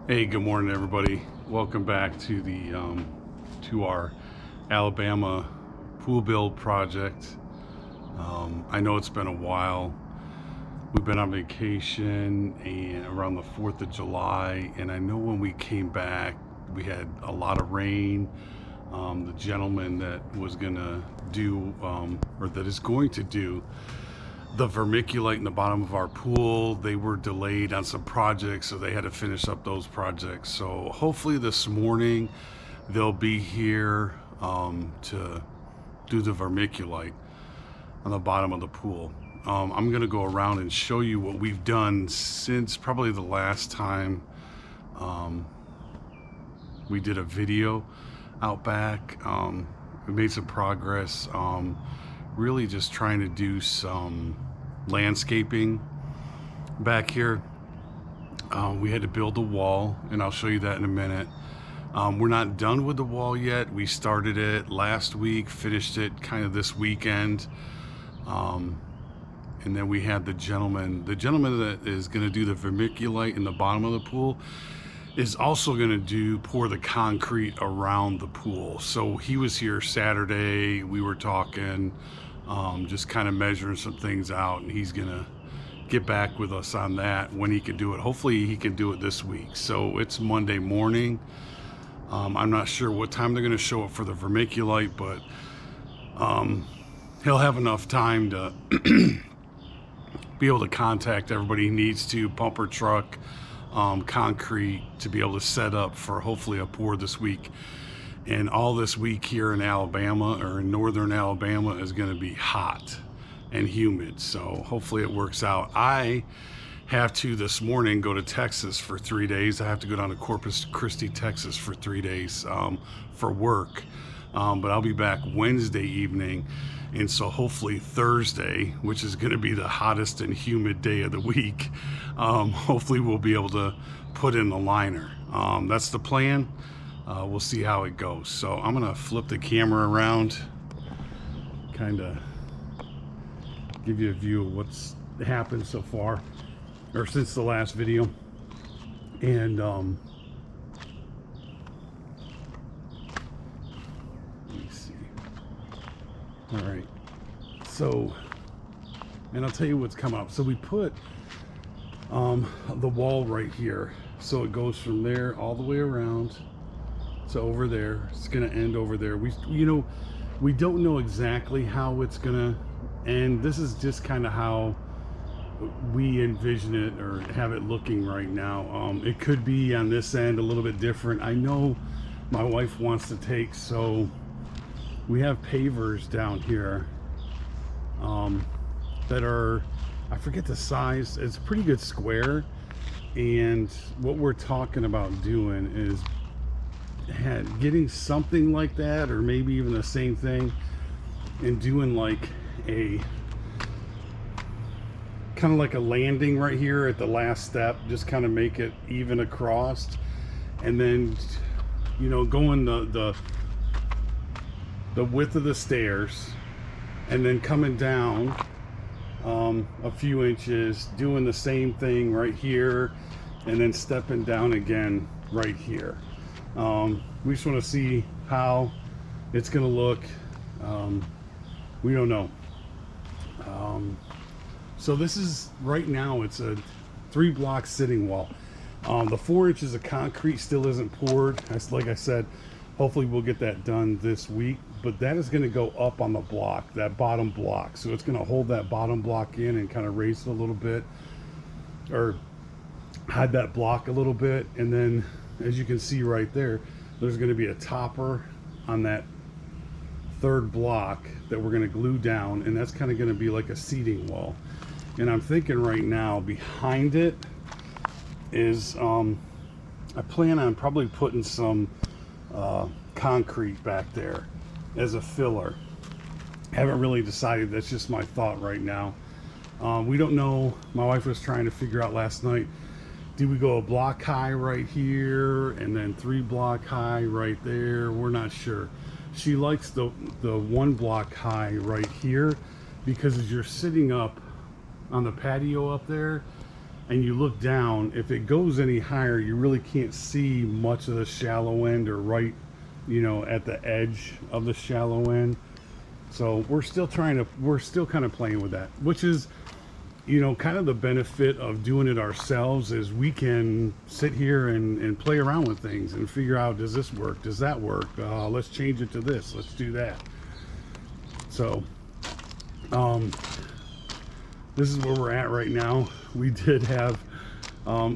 Hey, good morning, everybody. Welcome back to to our Alabama pool build project. I know it's been a while. We've been on vacation and around the 4th of July, and I know when we came back, we had a lot of rain. The gentleman that was gonna do, or that is going to do the vermiculite in the bottom of our pool, they were delayed on some projects, so they had to finish up those projects. So hopefully this morning they'll be here to do the vermiculite on the bottom of the pool. I'm gonna go around and show you what we've done since probably the last time we did a video out back. We made some progress. Really just trying to do some landscaping back here. We had to build a wall, and I'll show you that in a minute. We're not done with the wall yet. We started it last week, finished it kind of this weekend. And then we had the gentleman that is going to do the vermiculite in the bottom of the pool is also going to pour the concrete around the pool. So he was here Saturday. We were talking, just kind of measuring some things out, and he's gonna get back with us on that when he can do it. Hopefully he can do it this week. So it's Monday morning. I'm not sure what time they're gonna show up for the vermiculite, but he'll have enough time to be able to contact everybody he needs to, pumper truck, concrete, to be able to set up for hopefully a pour this week. And all this week here in Alabama, or in northern Alabama, is going to be hot and humid. So hopefully it works out. I have to this morning go to Texas for 3 days. I have to go down to Corpus Christi, Texas for 3 days for work. But I'll be back Wednesday evening. And so hopefully Thursday, which is going to be the hottest and humid day of the week, hopefully we'll be able to put in the liner. That's the plan. We'll see how it goes. So I'm gonna flip the camera around, kind of give you a view of what's happened so far, or since the last video. And let me see. All right. So, and I'll tell you what's coming up. So we put the wall right here. So it goes from there all the way around. So over there, it's gonna end over there. We don't know exactly how it's gonna end. This is just kind of how we envision it, or have it looking right now. It could be on this end a little bit different. I know my wife wants to take, so we have pavers down here that are, I forget the size, it's pretty good square. And what we're talking about doing is getting something like that, or maybe even the same thing, and doing like a kind of like a landing right here at the last step, just kind of make it even across, and then going the width of the stairs, and then coming down a few inches, doing the same thing right here, and then stepping down again right here. We just want to see how it's going to look. We don't know. So this is, right now, it's a 3-block sitting wall. The 4 inches of concrete still isn't poured. Like I said, hopefully we'll get that done this week, but that is going to go up on the block, that bottom block. So it's going to hold that bottom block in and kind of raise it a little bit, or hide that block a little bit. And then, as you can see right there, there's going to be a topper on that 3rd block that we're going to glue down, and that's kind of going to be like a seating wall. And I'm thinking right now behind it is I plan on probably putting some concrete back there as a filler. Haven't really decided. That's just my thought right now. We don't know. My wife was trying to figure out last night, do we go a block high right here and then 3 block high right there? We're not sure. She likes the 1 block high right here, because as you're sitting up on the patio up there, and you look down, if it goes any higher, you really can't see much of the shallow end, or right, you know, at the edge of the shallow end. So we're still kind of playing with that, which is, you know, kind of the benefit of doing it ourselves, is we can sit here and play around with things and figure out, does this work? Does that work? Let's change it to this. Let's do that. So, this is where we're at right now. We did have,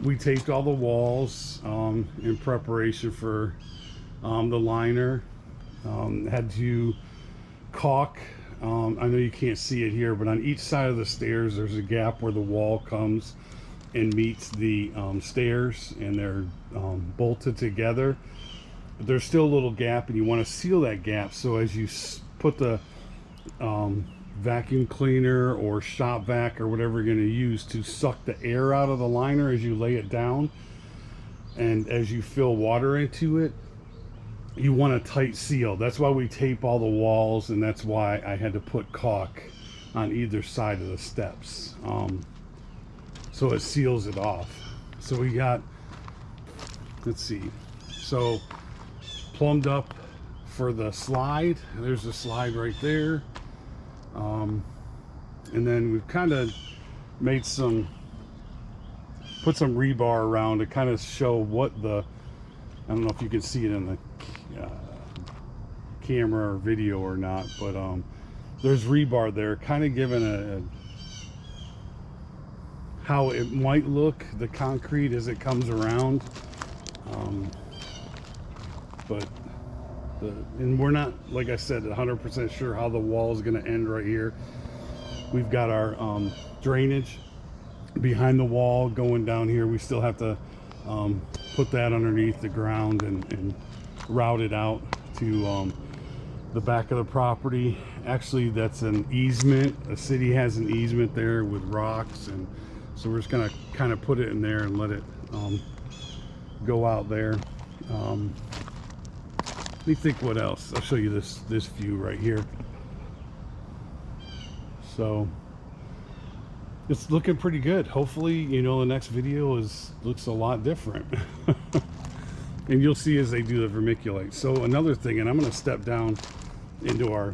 we taped all the walls in preparation for the liner. Had to caulk. I know you can't see it here, but on each side of the stairs there's a gap where the wall comes and meets the stairs, and they're bolted together. But there's still a little gap, and you want to seal that gap, so as you put the vacuum cleaner or shop vac or whatever you're going to use to suck the air out of the liner as you lay it down, and as you fill water into it, you want a tight seal. That's why we tape all the walls, and that's why I had to put caulk on either side of the steps, so it seals it off. So we got, let's see, so plumbed up for the slide. There's the slide right there. And then we've kind of made put some rebar around to kind of show what the, I don't know if you can see it in the camera or video or not, but there's rebar there, kind of giving how it might look, the concrete as it comes around. And we're not, like I said, 100% sure how the wall is going to end right here. We've got our drainage behind the wall going down here. We still have to put that underneath the ground and route it out to the back of the property. Actually, that's an easement. The city has an easement there with rocks, and so we're just going to kind of put it in there and let it go out there. Let me think what else. I'll show you this view right here. So it's looking pretty good. Hopefully, you know, the next video looks a lot different. And you'll see as they do the vermiculite. So another thing, and I'm going to step down into our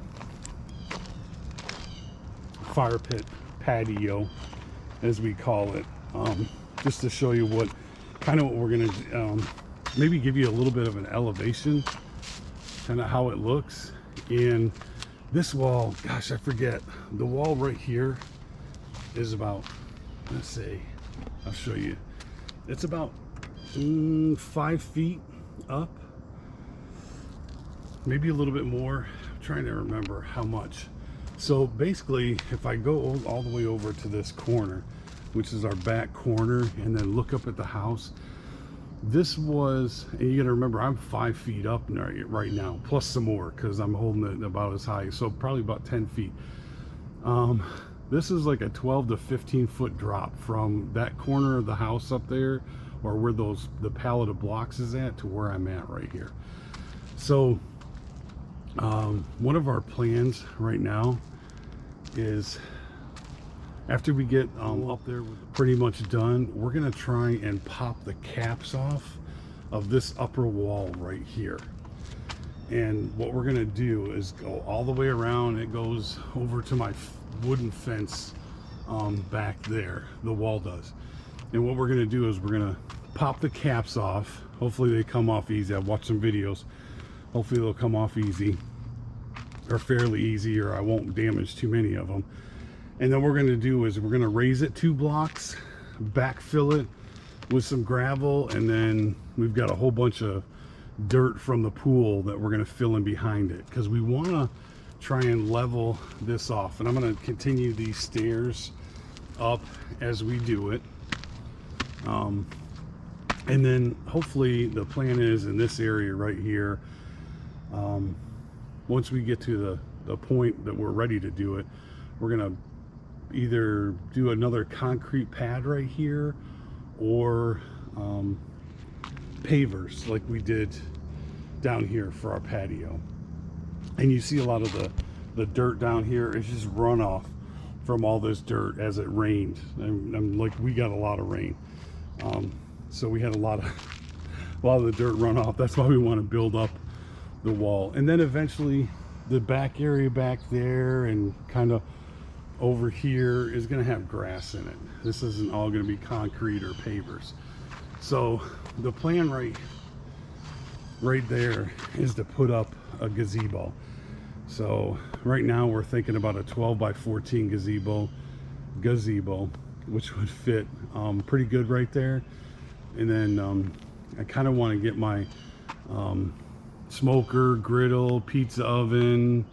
fire pit patio, as we call it, just to show you what we're going to maybe give you a little bit of an elevation, kind of how it looks. And this wall, gosh, I forget, the wall right here is about, let's see, I'll show you, it's about 5 feet up, maybe a little bit more. I'm trying to remember how much. So basically, if I go all the way over to this corner, which is our back corner, and then look up at the house, this was, and you got to remember, I'm 5 feet up right now, plus some more, because I'm holding it about as high, so probably about 10 feet. This is like a 12 to 15 foot drop from that corner of the house up there, or where the pallet of blocks is at, to where I'm at right here. So one of our plans right now is, after we get up there pretty much done, we're gonna try and pop the caps off of this upper wall right here. And what we're gonna do is go all the way around. It goes over to my wooden fence back there, the wall does. And what we're gonna do is we're gonna pop the caps off. Hopefully they come off easy. I've watched some videos. Hopefully they'll come off easy, or fairly easy, or I won't damage too many of them. And then what we're going to do is we're going to raise it 2 blocks, backfill it with some gravel, and then we've got a whole bunch of dirt from the pool that we're going to fill in behind it, because we want to try and level this off. And I'm going to continue these stairs up as we do it. And then hopefully the plan is in this area right here, once we get to the point that we're ready to do it, we're going to either do another concrete pad right here, or pavers like we did down here for our patio. And you see a lot of the dirt down here is just runoff from all this dirt as it rained. I'm like, we got a lot of rain, so we had a lot of the dirt run off. That's why we want to build up the wall, and then eventually the back area back there and kind of over here is going to have grass in it. This isn't all going to be concrete or pavers. So the plan right there is to put up a gazebo. So right now we're thinking about a 12 by 14 gazebo, which would fit pretty good right there. And then I kind of want to get my smoker, griddle, pizza oven,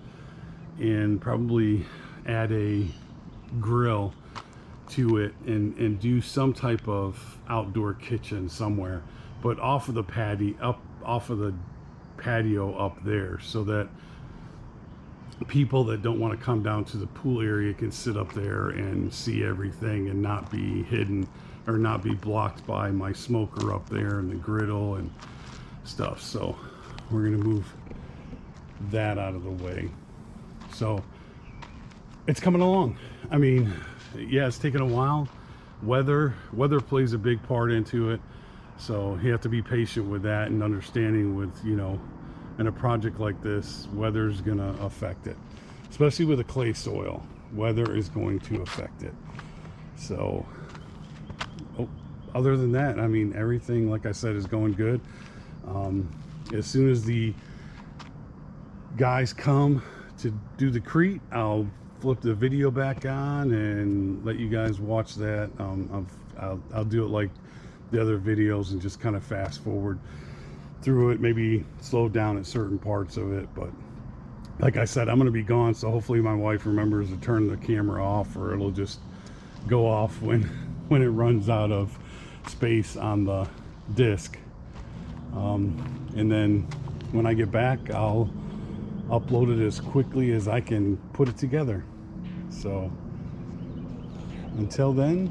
and probably add a grill to it and do some type of outdoor kitchen somewhere, but off of the patio up there, so that people that don't want to come down to the pool area can sit up there and see everything and not be hidden or not be blocked by my smoker up there and the griddle and stuff. So we're going to move that out of the way. So it's coming along. I mean, yeah, it's taking a while. Weather plays a big part into it. So you have to be patient with that and understanding with, you know, in a project like this, weather's going to affect it. Especially with a clay soil, weather is going to affect it. So, other than that, I mean, everything, like I said, is going good. As soon as the guys come to do the crete, I'll flip the video back on and let you guys watch that. I'll do it like the other videos and just kind of fast forward through it, maybe slow down at certain parts of it. But like I said, I'm going to be gone, so hopefully my wife remembers to turn the camera off, or it'll just go off when it runs out of space on the disc. And then when I get back, I'll upload it as quickly as I can put it together. So until then,